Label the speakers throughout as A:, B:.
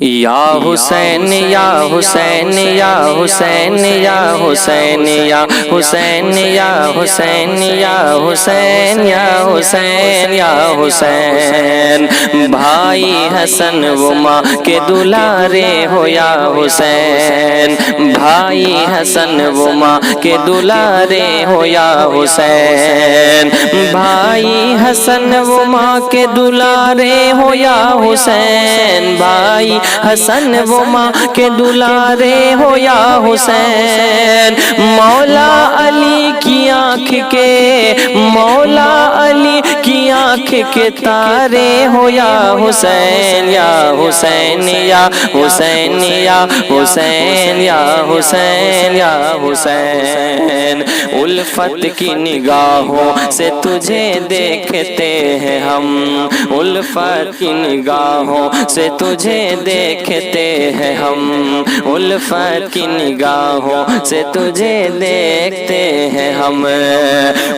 A: یا حسین یا حسین یا حسین یا حسین یا حسین یا حسین یا حسین یا حسین یا حسین، بھائی حسن و ماں کے دلارے ہو یا حسین، بھائی حسن و ماں کے دلارے ہو یا حسین، بھائی حسن و ماں کے دلارے ہو یا حسین، بھائی حسن و ماں کے دلارے ہو یا حسین، مولا علی کی آنکھ کے، مولا علی کی آنکھ کے تارے ہو یا حسین، یا حسین یا حسین یا حسین یا حسین یا حسین، الفت کی نگاہوں سے تجھے دیکھتے ہیں ہم، الفت کی نگاہوں سے تجھے دیکھتے ہیں ہم، الفت کی نگاہوں سے تجھے دیکھتے ہیں ہم،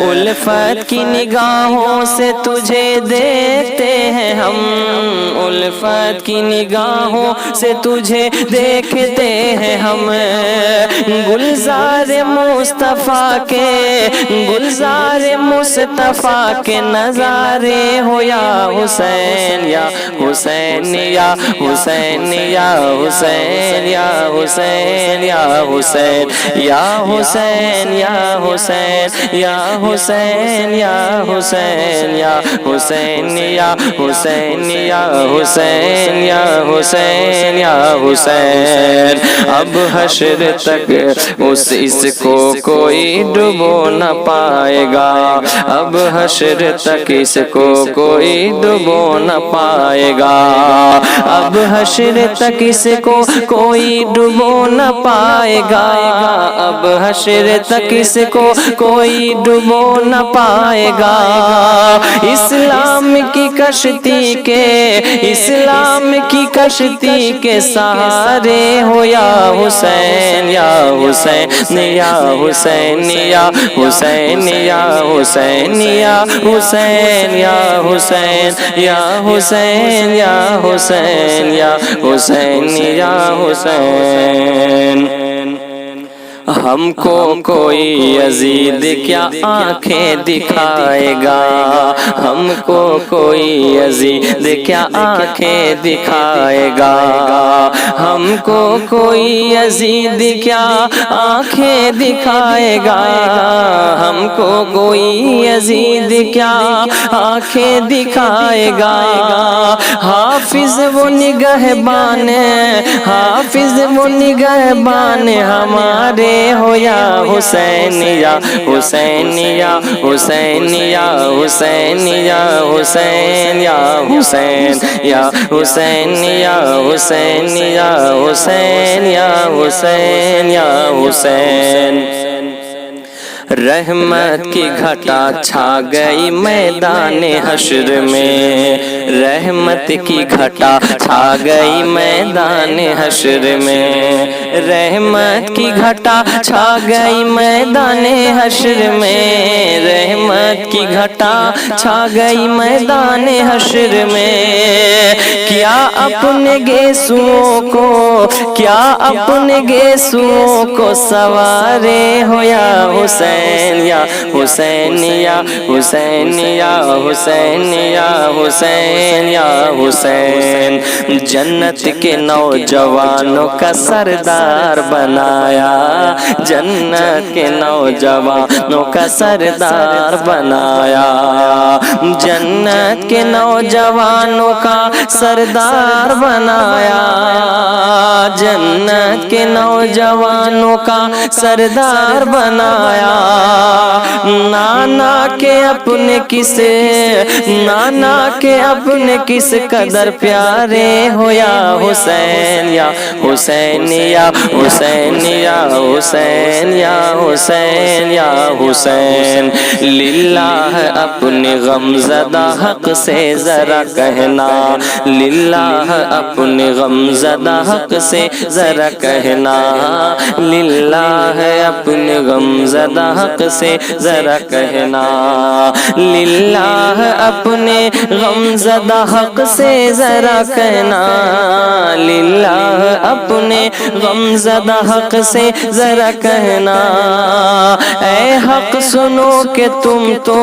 A: الفت کی نگاہوں سے تجھے دیکھتے ہیں ہم، الفت کی نگاہوں سے تجھے دیکھتے ہیں ہم، گلزار مصطفیٰ کے، گلزار مصطفیٰ کے نظارے ہو یا حسین، یا حسین یا حسین یا حسین یا حسین یا حسین یا حسین یا حسین یا حسین یا حسین یا حسین یا حسین یا حسین یا حسین یا حسین، اب حشر تک اس کو کوئی ڈبو نہ پائے گا، اب حشر تک اس کو کوئی ڈبو نہ پائے گا، اب حشر تک اس کو کوئی ڈبو نہ پائے گا، اب حشر تک اس کو کوئی ڈبو نہ پائے گا، اسلام کی کشتی کے، اسلام کی کشتی کے سہارے ہو یا حسین، یا حسین یا حسین یا حسین یا حسین یا حسین یا حسین یا حسین یا حسین یا حسین یا حسین، ہم کو کوئی یزید کیا آنکھیں دکھائے گا، ہم کو کوئی یزید کیا آنکھیں دکھائے گا، ہم کو کوئی یزید کیا آنکھیں دکھائے گا، ہم کو کوئی یزید کیا آنکھیں دکھائے گا، حافظ وہ نگہبان، حافظ وہ نگہبان ہمارے ہو یا حسین، یا حسین یا حسین یا حسین یا حسین یا حسین یا حسین یا حسین یا حسین یا حسین یا حسین، رحمت کی گھٹا چھا گئی میدان حشر میں، رحمت کی گھٹا چھا گئی میدان حشر میں، رحمت کی گھٹا چھا گئی میدان حشر میں، رحمت کی گھٹا چھا گئی میدان حشر میں، کیا اپنے گیسوؤں کو، کیا اپنے گیسوؤں کو سوارے ہو یا حسین، یا حسین یا حسین یا حسین یا حسین یا حسین، جنت کے نوجوانوں کا سردار بنایا، جنت کے نوجوانوں کا سردار بنایا، جنت کے نوجوانوں کا سردار بنایا، جنت کے نوجوانوں کا سردار بنایا، نانا کے اپنے کس، نانا کے اپنے کس قدر پیارے ہو یا حسین، یا حسین یا حسین یا حسین یا حسین یا حسین، للہ اپنے غم زدہ حق سے ذرا کہنا، للہ اپنے غم زدہ حق سے ذرا کہنا، للہ اپنے غم زدہ حق سے ذرا کہنا، للہ اپنے غم زدہ حق سے ذرا کہنا، للہ اپنے غم زدہ حق سے ذرا کہنا، اے حق سنو کہ تم تو،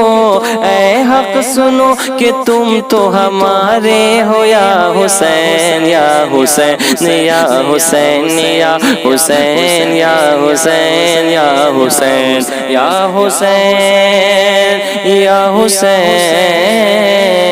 A: اے حق سنو کہ تم تو ہمارے ہو یا حسین، یا حسین یا حسین یا حسین یا حسین یا حسین یا حسین یا حسین۔